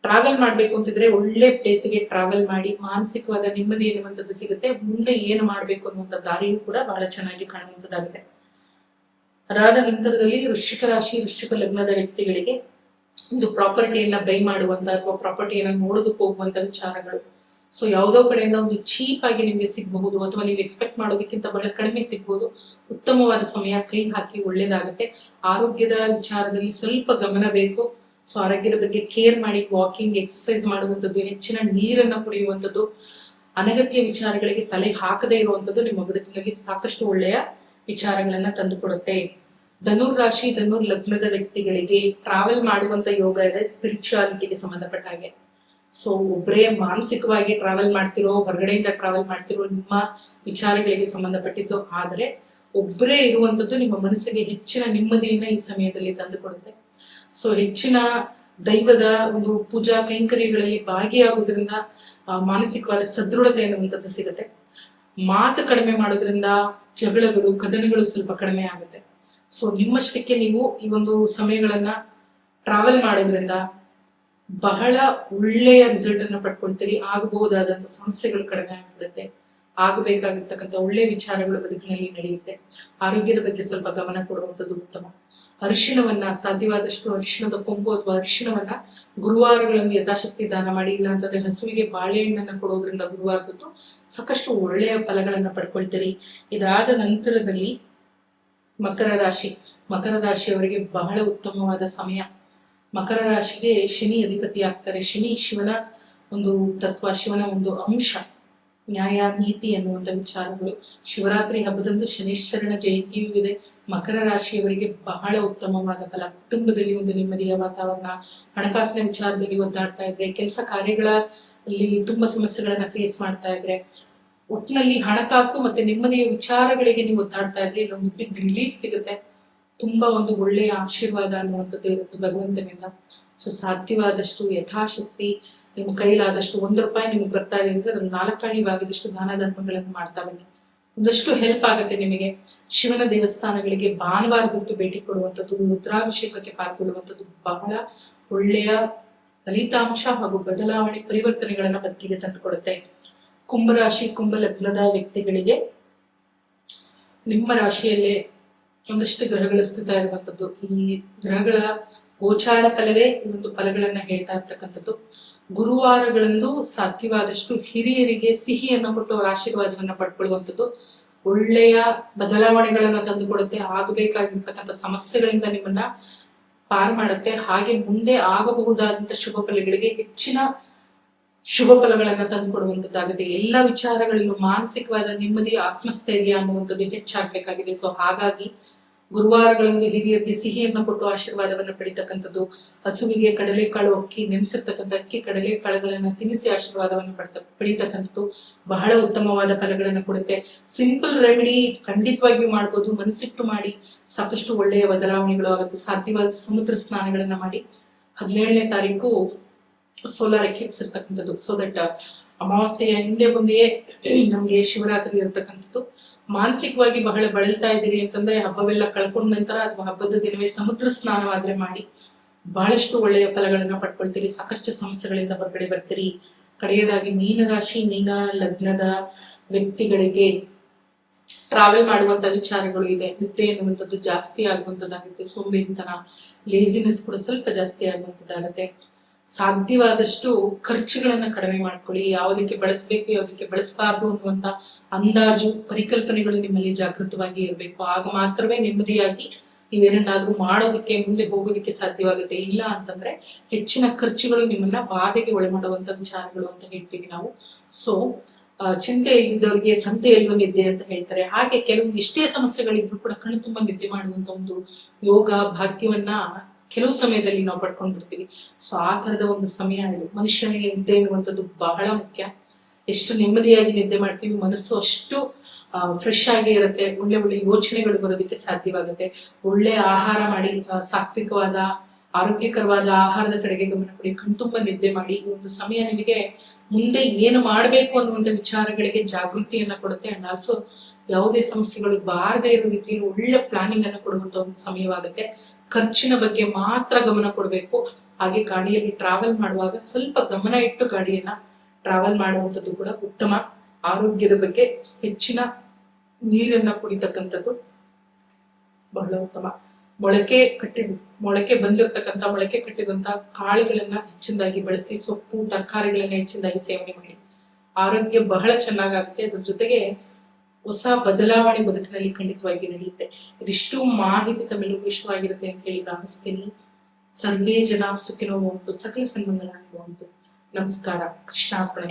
ಟ್ರಾವೆಲ್ ಮಾಡ್ಬೇಕು ಅಂತಿದ್ರೆ ಒಳ್ಳೆ ಪ್ಲೇಸಿಗೆ ಟ್ರಾವೆಲ್ ಮಾಡಿ, ಮಾನಸಿಕವಾದ ನೆಮ್ಮದಿ ಎನ್ನುವಂಥದ್ದು ಸಿಗುತ್ತೆ. ಮುಂದೆ ಏನು ಮಾಡ್ಬೇಕು ಅನ್ನುವಂಥ ದಾರಿಯೂ ಕೂಡ ಬಹಳ ಚೆನ್ನಾಗಿ ಕಾಣುವಂಥದ್ದಾಗುತ್ತೆ. ಅದಾದ ನಂತರದಲ್ಲಿ ವೃಶ್ಚಿಕ ರಾಶಿ, ವೃಶ್ಚಿಕ ಲಗ್ನದ ವ್ಯಕ್ತಿಗಳಿಗೆ ಒಂದು ಪ್ರಾಪರ್ಟಿಯನ್ನ ಬೈ ಮಾಡುವಂತ ಅಥವಾ ಪ್ರಾಪರ್ಟಿಯನ್ನ ನೋಡೋದಕ್ಕೆ ಹೋಗುವಂತ ವಿಚಾರಗಳು. ಸೊ ಯಾವುದೋ ಕಡೆಯಿಂದ ಒಂದು ಚೀಪ್ ಆಗಿ ನಿಮ್ಗೆ ಸಿಗಬಹುದು, ಅಥವಾ ನೀವು ಎಕ್ಸ್ಪೆಕ್ಟ್ ಮಾಡೋದಕ್ಕಿಂತ ಬಹಳ ಕಡಿಮೆ ಸಿಗ್ಬಹುದು. ಉತ್ತಮವಾದ ಸಮಯ, ಕೈ ಹಾಕಿ ಒಳ್ಳೇದಾಗುತ್ತೆ. ಆರೋಗ್ಯದ ವಿಚಾರದಲ್ಲಿ ಸ್ವಲ್ಪ ಗಮನ ಬೇಕು. ಸೊ ಆರೋಗ್ಯದ ಬಗ್ಗೆ ಕೇರ್ ಮಾಡಿ, ವಾಕಿಂಗ್, ಎಕ್ಸರ್ಸೈಸ್ ಮಾಡುವಂಥದ್ದು, ಹೆಚ್ಚಿನ ನೀರನ್ನ ಕುಡಿಯುವಂಥದ್ದು, ಅನಗತ್ಯ ವಿಚಾರಗಳಿಗೆ ತಲೆ ಹಾಕದೇ ಇರುವಂಥದ್ದು ನಿಮ್ಮ ಬದುಕಿನಲ್ಲಿ ಸಾಕಷ್ಟು ಒಳ್ಳೆಯ ವಿಚಾರಗಳನ್ನ ತಂದುಕೊಡುತ್ತೆ. ಧನುರ್ ರಾಶಿ, ಧನುರ್ ಲಗ್ನದ ವ್ಯಕ್ತಿಗಳಿಗೆ ಟ್ರಾವೆಲ್ ಮಾಡುವಂತ ಯೋಗ ಇದೆ, ಸ್ಪಿರಿಚುಯಾಲಿಟಿಗೆ ಸಂಬಂಧಪಟ್ಟ ಹಾಗೆ. ಸೊ ಒಬ್ಬರೇ ಮಾನಸಿಕವಾಗಿ ಟ್ರಾವೆಲ್ ಮಾಡ್ತಿರೋ, ಹೊರಗಡೆಯಿಂದ ಟ್ರಾವೆಲ್ ಮಾಡ್ತಿರೋ ನಿಮ್ಮ ವಿಚಾರಗಳಿಗೆ ಸಂಬಂಧಪಟ್ಟಿದ್ದು, ಆದರೆ ಒಬ್ಬರೇ ಇರುವಂತದ್ದು ನಿಮ್ಮ ಮನಸ್ಸಿಗೆ ಹೆಚ್ಚಿನ ನೆಮ್ಮದಿಯನ್ನ ಈ ಸಮಯದಲ್ಲಿ ತಂದುಕೊಡುತ್ತೆ. ಸೊ ಹೆಚ್ಚಿನ ದೈವದ ಒಂದು ಪೂಜಾ ಕೈಂಕರ್ಯಗಳಲ್ಲಿ ಭಾಗಿಯಾಗೋದ್ರಿಂದ ಮಾನಸಿಕವಾದ ಸದೃಢತೆ ಅನ್ನುವಂಥದ್ದು ಸಿಗುತ್ತೆ. ಮಾತು ಕಡಿಮೆ ಮಾಡೋದ್ರಿಂದ ಜಗಳಗಳು, ಕದನಗಳು ಸ್ವಲ್ಪ ಕಡಿಮೆ ಆಗುತ್ತೆ. ಸೊ ನಿಮ್ಮಷ್ಟಕ್ಕೆ ನೀವು ಈ ಒಂದು ಸಮಯಗಳನ್ನ ಟ್ರಾವೆಲ್ ಮಾಡೋದ್ರಿಂದ ಬಹಳ ಒಳ್ಳೆಯ ರಿಸಲ್ಟ್ ಅನ್ನ ಪಡ್ಕೊಳ್ತೀರಿ. ಆಗಬಹುದಾದಂತ ಸಮಸ್ಯೆಗಳು ಕಡಿಮೆ ಆಗಿರುತ್ತೆ. ಆಗಬೇಕಾಗಿರ್ತಕ್ಕಂಥ ಒಳ್ಳೆ ವಿಚಾರಗಳು ಬದುಕಿನಲ್ಲಿ ನಡೆಯುತ್ತೆ. ಆರೋಗ್ಯದ ಬಗ್ಗೆ ಸ್ವಲ್ಪ ಗಮನ ಕೊಡುವಂಥದ್ದು ಉತ್ತಮ. ಅರಿಶಿಣವನ್ನ ಸಾಧ್ಯವಾದಷ್ಟು ಅರಿಶಿಣದ ಕೊಂಬು ಅಥವಾ ಅರಿಶಿಣವನ್ನ ಗುರುವಾರಗಳನ್ನು ಯಥಾಶಕ್ತಿ ದಾನ ಮಾಡಿ. ಇಲ್ಲ ಅಂತಂದ್ರೆ ಹಸುವಿಗೆ ಬಾಳೆಹಣ್ಣನ್ನ ಕೊಡೋದ್ರಿಂದ ಗುರುವಾರದ್ದು ಸಾಕಷ್ಟು ಒಳ್ಳೆಯ ಫಲಗಳನ್ನ ಪಡ್ಕೊಳ್ತೀರಿ. ಇದಾದ ನಂತರದಲ್ಲಿ ಮಕರ ರಾಶಿಯವರಿಗೆ ಬಹಳ ಉತ್ತಮವಾದ ಸಮಯ. ಮಕರ ರಾಶಿಗೆ ಶನಿ ಅಧಿಪತಿ ಆಗ್ತಾರೆ. ಶನಿ ಶಿವನ ಒಂದು ತತ್ವ, ಶಿವನ ಒಂದು ಅಂಶ, ನ್ಯಾಯ ನೀತಿ ಅನ್ನುವಂಥ ವಿಚಾರಗಳು. ಶಿವರಾತ್ರಿ ಹಬ್ಬದಂದು ಶನೀಶ್ವರನ ಜಯಂತಿಯೂ ಇದೆ. ಮಕರ ರಾಶಿಯವರಿಗೆ ಬಹಳ ಉತ್ತಮವಾದ ಫಲ. ಕುಟುಂಬದಲ್ಲಿ ಒಂದು ನೆಮ್ಮದಿಯ ವಾತಾವರಣ, ಹಣಕಾಸಿನ ವಿಚಾರದಲ್ಲಿ ಒದ್ದಾಡ್ತಾ ಇದ್ರೆ, ಕೆಲಸ ಕಾರ್ಯಗಳಲ್ಲಿ ತುಂಬಾ ಸಮಸ್ಯೆಗಳನ್ನ ಫೇಸ್ ಮಾಡ್ತಾ ಇದ್ರೆ, ಒಟ್ಟಿನಲ್ಲಿ ಹಣಕಾಸು ಮತ್ತೆ ನೆಮ್ಮದಿಯ ವಿಚಾರಗಳಿಗೆ ನೀವು ಒದ್ದಾಡ್ತಾ ಇದ್ರೆ ಇಲ್ಲೊಂದು ಬಿಗ್ ರಿಲೀಫ್ ಸಿಗುತ್ತೆ. ತುಂಬಾ ಒಂದು ಒಳ್ಳೆಯ ಆಶೀರ್ವಾದ ಅನ್ನುವಂಥದ್ದು ಇರುತ್ತೆ ಭಗವಂತನಿಂದ. ಸೊ ಸಾಧ್ಯವಾದಷ್ಟು ಯಥಾಶಕ್ತಿ ನಿಮ್ಮ ಕೈಲಾದಷ್ಟು ₹1 ನಿಮ್ಗೆ ಬರ್ತಾ ಇದೆ ಅಂದ್ರೆ ಅದ್ರ 4 ಆಣೆ ಭಾಗದಷ್ಟು ದಾನ ಧರ್ಮಗಳನ್ನು ಮಾಡ್ತಾ ಬನ್ನಿ. ಒಂದಷ್ಟು ಹೆಲ್ಪ್ ಆಗುತ್ತೆ ನಿಮಗೆ. ಶಿವನ ದೇವಸ್ಥಾನಗಳಿಗೆ ಭಾನುವಾರದಂತೂ ಭೇಟಿ ಕೊಡುವಂಥದ್ದು, ರುದ್ರಾಭಿಷೇಕಕ್ಕೆ ಪಾಲ್ಗೊಳ್ಳುವಂಥದ್ದು ಬಹಳ ಒಳ್ಳೆಯ ಫಲಿತಾಂಶ ಹಾಗೂ ಬದಲಾವಣೆ, ಪರಿವರ್ತನೆಗಳನ್ನ ಬದುಕಿಗೆ ತಂದುಕೊಡುತ್ತೆ. ಕುಂಭರಾಶಿ, ಕುಂಭ ಲಗ್ನದ ವ್ಯಕ್ತಿಗಳಿಗೆ ನಿಮ್ಮ ರಾಶಿಯಲ್ಲೇ ಒಂದಷ್ಟು ಗ್ರಹಗಳು ಸ್ಥಿತ ಇರುವಂತದ್ದು. ಈ ಗ್ರಹಗಳ ಗೋಚಾರ ಫಲವೇ ಈ ಒಂದು ಫಲಗಳನ್ನ ಹೇಳ್ತಾ ಇರ್ತಕ್ಕಂಥದ್ದು. ಗುರುವಾರಗಳಂದು ಸಾಧ್ಯವಾದಷ್ಟು ಹಿರಿಯರಿಗೆ ಸಿಹಿಯನ್ನು ಕೊಟ್ಟು ಅವರ ಆಶೀರ್ವಾದವನ್ನ ಪಡ್ಕೊಳ್ಳುವಂಥದ್ದು ಒಳ್ಳೆಯ ಬದಲಾವಣೆಗಳನ್ನ ತಂದುಕೊಡುತ್ತೆ. ಆಗಬೇಕಾಗಿರ್ತಕ್ಕಂಥ ಸಮಸ್ಯೆಗಳಿಂದ ನಿಮ್ಮನ್ನ ಪಾರು ಮಾಡುತ್ತೆ. ಹಾಗೆ ಮುಂದೆ ಆಗಬಹುದಾದಂತ ಶುಭ ಫಲಗಳಿಗೆ ಹೆಚ್ಚಿನ ಶುಭ ಫಲಗಳನ್ನ ತಂದುಕೊಡುವಂತದ್ದಾಗುತ್ತೆ. ಎಲ್ಲ ವಿಚಾರಗಳಲ್ಲೂ ಮಾನಸಿಕವಾದ ನೆಮ್ಮದಿ, ಆತ್ಮಸ್ಥೈರ್ಯ ಅನ್ನುವಂಥದ್ದು ಹೆಚ್ಚಾಗಬೇಕಾಗಿದೆ. ಸೊ ಹಾಗಾಗಿ ಗುರುವಾರಗಳಂದು ಹಿರಿಯರಿಗೆ ಸಿಹಿಯನ್ನು ಕೊಟ್ಟು ಆಶೀರ್ವಾದವನ್ನು ಪಡಿತಕ್ಕಂಥದ್ದು, ಹಸುವಿಗೆ ಕಡಲೆಕಾಳು ಅಕ್ಕಿ ನೆನೆಸಿರ್ತಕ್ಕಂಥ ಅಕ್ಕಿ ಕಡಲೆಕಾಳುಗಳನ್ನ ತಿನ್ನಿಸಿ ಆಶೀರ್ವಾದವನ್ನು ಪಡಿತಕ್ಕಂಥದ್ದು ಬಹಳ ಉತ್ತಮವಾದ ಫಲಗಳನ್ನ ಕೊಡುತ್ತೆ. ಸಿಂಪಲ್ ರೆಮಿಡಿ ಖಂಡಿತವಾಗಿಯೂ ಮಾಡ್ಬೋದು. ಮನಸ್ಸಿಟ್ಟು ಮಾಡಿ ಸಾಕಷ್ಟು ಒಳ್ಳೆಯ ಬದಲಾವಣೆಗಳು ಆಗುತ್ತೆ. ಸಾಧ್ಯವಾದ ಸಮುದ್ರ ಸ್ನಾನಗಳನ್ನ ಮಾಡಿ. 17ನೇ ತಾರೀಕು ಸೋಲಾರ್ ಎಕ್ಲಿಪ್ಸ್ ಇರ್ತಕ್ಕಂಥದ್ದು. ಸೊ ದಟ್ ಅಮಾವಾಸ್ಯೆಯ ಹಿಂದೆ ಮುಂದೆಯೇ ನಮ್ಗೆ ಶಿವರಾತ್ರಿ ಇರತಕ್ಕಂಥದ್ದು. ಮಾನಸಿಕವಾಗಿ ಬಹಳ ಬಳಲ್ತಾ ಇದ್ದೀರಿ ಅಂತಂದ್ರೆ ಹಬ್ಬವೆಲ್ಲ ಕಳ್ಕೊಂಡ ನಂತರ ಅಥವಾ ಹಬ್ಬದ ದಿನವೇ ಸಮುದ್ರ ಸ್ನಾನವಾದ್ರೆ ಮಾಡಿ ಬಹಳಷ್ಟು ಒಳ್ಳೆಯ ಫಲಗಳನ್ನ ಪಡ್ಕೊಳ್ತೀರಿ. ಸಾಕಷ್ಟು ಸಮಸ್ಯೆಗಳಿಂದ ಹೊರಗಡೆ ಬರ್ತೀರಿ. ಕಡೆಯದಾಗಿ ಮೀನರಾಶಿ, ಮೀನ ಲಗ್ನದ ವ್ಯಕ್ತಿಗಳಿಗೆ ಟ್ರಾವೆಲ್ ಮಾಡುವಂತ ವಿಚಾರಗಳು ಇದೆ. ನಿದ್ದೆ ಎನ್ನುವಂಥದ್ದು ಜಾಸ್ತಿ ಆಗುವಂತದ್ದಾಗುತ್ತೆ. ಸೋಂಬೇರಿತನ, ಲೇಸಿನೆಸ್ ಕೂಡ ಸ್ವಲ್ಪ ಜಾಸ್ತಿ ಆಗುವಂತದ್ದಾಗುತ್ತೆ. ಸಾಧ್ಯವಾದಷ್ಟು ಖರ್ಚುಗಳನ್ನ ಕಡಿಮೆ ಮಾಡ್ಕೊಳ್ಳಿ. ಯಾವುದಕ್ಕೆ ಬಳಸಬೇಕು, ಯಾವುದಕ್ಕೆ ಬಳಸಬಾರ್ದು ಅನ್ನುವಂತ ಅಂದಾಜು, ಪರಿಕಲ್ಪನೆಗಳು ನಿಮ್ಮಲ್ಲಿ ಜಾಗೃತವಾಗಿ ಇರಬೇಕು. ಆಗ ಮಾತ್ರವೇ ನೆಮ್ಮದಿಯಾಗಿ ನೀವೇನಾದ್ರೂ ಮಾಡೋದಕ್ಕೆ, ಮುಂದೆ ಹೋಗೋದಕ್ಕೆ ಸಾಧ್ಯವಾಗುತ್ತೆ. ಇಲ್ಲ ಅಂತಂದ್ರೆ ಹೆಚ್ಚಿನ ಖರ್ಚುಗಳು ನಿಮ್ಮನ್ನ ಬಾಧೆಗೆ ಒಳ ಮಾಡುವಂತ ವಿಚಾರಗಳು ಅಂತ ಹೇಳ್ತೀವಿ ನಾವು. ಸೊ ಚಿಂತೆ ಇಲ್ಲಿದ್ದವರಿಗೆ ಸಂತೆಯಲ್ಲೂ ನಿದ್ದೆ ಅಂತ ಹೇಳ್ತಾರೆ. ಹಾಗೆ ಕೆಲವು ಎಷ್ಟೇ ಸಮಸ್ಯೆಗಳಿದ್ರು ಕೂಡ ಕಣ್ಣು ತುಂಬಾ ನಿದ್ದೆ ಮಾಡುವಂತ ಒಂದು ಯೋಗ ಭಾಗ್ಯವನ್ನ ಕೆಲವು ಸಮಯದಲ್ಲಿ ನಾವು ಪಡ್ಕೊಂಡ್ ಬಿಡ್ತೀವಿ. ಸೊ ಆ ತರದ ಒಂದು ಸಮಯ ಇದು. ಮನುಷ್ಯನಿಗೆ ನಿದ್ದೆ ಎನ್ನುವಂಥದ್ದು ಬಹಳ ಮುಖ್ಯ. ಎಷ್ಟು ನೆಮ್ಮದಿಯಾಗಿ ನಿದ್ದೆ ಮಾಡ್ತೀವಿ, ಮನಸ್ಸು ಅಷ್ಟು ಫ್ರೆಶ್ ಆಗಿ ಇರುತ್ತೆ. ಒಳ್ಳೆ ಒಳ್ಳೆ ಯೋಚನೆಗಳು ಬರೋದಕ್ಕೆ ಸಾಧ್ಯವಾಗುತ್ತೆ. ಒಳ್ಳೆ ಆಹಾರ ಮಾಡಿ, ಸಾತ್ವಿಕವಾದ ಆರೋಗ್ಯಕರವಾದ ಆಹಾರದ ಕಡೆಗೆ ಗಮನ ಕೊಡಿ. ಕಣ್ತುಂಬ ನಿದ್ದೆ ಮಾಡಿ. ಈ ಒಂದು ಸಮಯ ನಿಮಗೆ ಮುಂದೆ ಏನು ಮಾಡಬೇಕು ಅನ್ನುವಂಥ ವಿಚಾರಗಳಿಗೆ ಜಾಗೃತಿಯನ್ನ ಕೊಡುತ್ತೆ. ಅಂಡ್ ಆಲ್ಸೋ ಯಾವುದೇ ಸಮಸ್ಯೆಗಳು ಬಾರದೇ ಇರೋ ರೀತಿಯಲ್ಲಿ ಒಳ್ಳೆ ಪ್ಲಾನಿಂಗ್ ಅನ್ನು ಕೊಡುವಂತ ಒಂದು ಸಮಯವಾಗುತ್ತೆ. ಖರ್ಚಿನ ಬಗ್ಗೆ ಮಾತ್ರ ಗಮನ ಕೊಡಬೇಕು. ಹಾಗೆ ಗಾಡಿಯಲ್ಲಿ ಟ್ರಾವೆಲ್ ಮಾಡುವಾಗ ಸ್ವಲ್ಪ ಗಮನ ಇಟ್ಟು ಗಾಡಿಯನ್ನ ಟ್ರಾವೆಲ್ ಮಾಡುವಂಥದ್ದು ಕೂಡ ಉತ್ತಮ. ಆರೋಗ್ಯದ ಬಗ್ಗೆ ಹೆಚ್ಚಿನ ನೀರನ್ನ ಕುಡಿತಕ್ಕಂಥದ್ದು ಬಹಳ ಉತ್ತಮ. ಮೊಳಕೆ ಬಂದಿರತಕ್ಕಂಥ ಮೊಳಕೆ ಕಟ್ಟಿದಂತ ಕಾಳುಗಳನ್ನ ಹೆಚ್ಚಿನದಾಗಿ ಬಳಸಿ, ಸೊಪ್ಪು ತರಕಾರಿಗಳನ್ನ ಹೆಚ್ಚಿನದಾಗಿ ಸೇವನೆ ಮಾಡಿ. ಆರೋಗ್ಯ ಬಹಳ ಚೆನ್ನಾಗಾಗುತ್ತೆ. ಅದ್ರ ಜೊತೆಗೆ ಹೊಸ ಬದಲಾವಣೆ ಬದುಕಿನಲ್ಲಿ ಖಂಡಿತವಾಗಿ ನಡೆಯುತ್ತೆ. ಇದಿಷ್ಟು ಮಾಹಿತಿ ತಮ್ಮೆಲ್ಲರಿಗೂ ಇಷ್ಟವಾಗಿರುತ್ತೆ ಅಂತ ಹೇಳಿ ಭಾವಿಸ್ತೀನಿ. ಸರ್ವೇ ಜನ ಸುಖಿನೋ ಭವಂತು, ಸಕಲ ಸನ್ಮಂಗಳಾಗಿ ಭವಂತು. ನಮಸ್ಕಾರ. ಕೃಷ್ಣಾರ್ಪಣೆ.